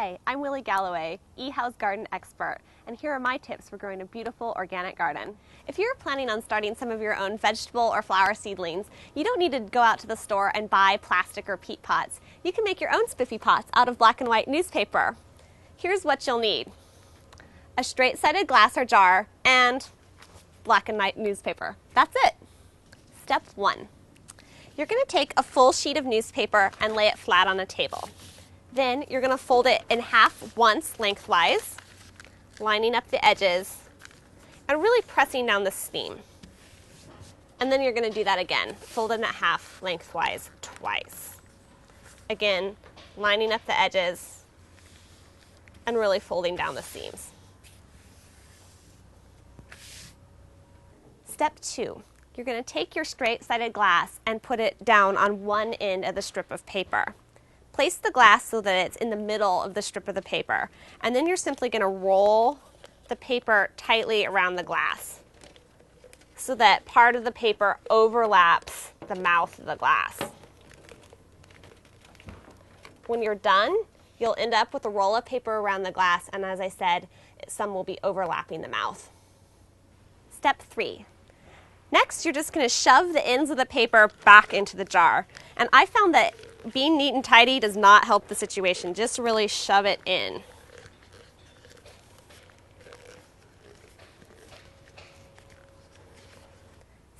Hi, I'm Willie Galloway, eHow's garden expert, and here are my tips for growing a beautiful organic garden. If you're planning on starting some of your own vegetable or flower seedlings, you don't need to go out to the store and buy plastic or peat pots. You can make your own spiffy pots out of black and white newspaper. Here's what you'll need: a straight-sided glass or jar and black and white newspaper. That's it. Step 1. You're going to take a full sheet of newspaper and lay it flat on a table. Then you're going to fold it in half once lengthwise, lining up the edges, and really pressing down the seam. And then you're going to do that again, fold it in half lengthwise twice. Again, lining up the edges and really folding down the seams. Step 2. You're going to take your straight-sided glass and put it down on one end of the strip of paper. Place the glass so that it's in the middle of the strip of the paper, and then you're simply going to roll the paper tightly around the glass so that part of the paper overlaps the mouth of the glass. When you're done, you'll end up with a roll of paper around the glass, and as I said, some will be overlapping the mouth. Step 3. Next, you're just going to shove the ends of the paper back into the jar. And I found that being neat and tidy does not help the situation. Just really shove it in.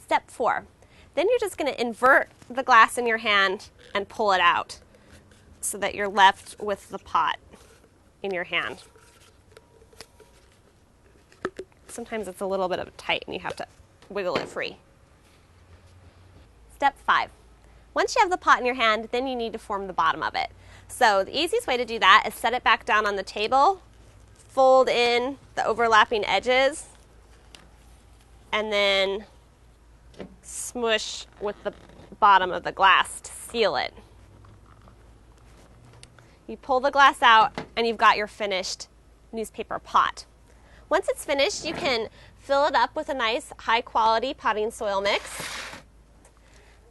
Step 4. Then you're just going to invert the glass in your hand and pull it out so that you're left with the pot in your hand. Sometimes it's a little bit of tight and you have to wiggle it free. Step 5. Once you have the pot in your hand, then you need to form the bottom of it. So the easiest way to do that is set it back down on the table, fold in the overlapping edges, and then smush with the bottom of the glass to seal it. You pull the glass out and you've got your finished newspaper pot. Once it's finished, you can fill it up with a nice high-quality potting soil mix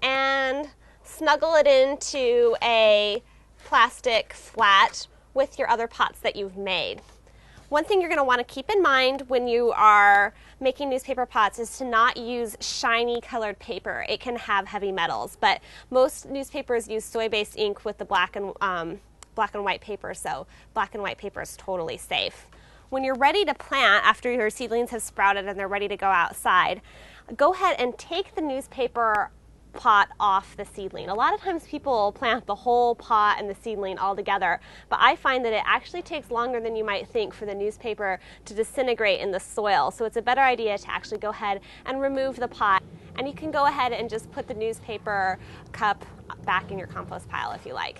and snuggle it into a plastic flat with your other pots that you've made. One thing you're going to want to keep in mind when you are making newspaper pots is to not use shiny colored paper. It can have heavy metals, but most newspapers use soy-based ink with the black and white paper, so black and white paper is totally safe. When you're ready to plant, after your seedlings have sprouted and they're ready to go outside, go ahead and take the newspaper pot off the seedling. A lot of times people plant the whole pot and the seedling all together, but I find that it actually takes longer than you might think for the newspaper to disintegrate in the soil. So it's a better idea to actually go ahead and remove the pot. And you can go ahead and just put the newspaper cup back in your compost pile if you like.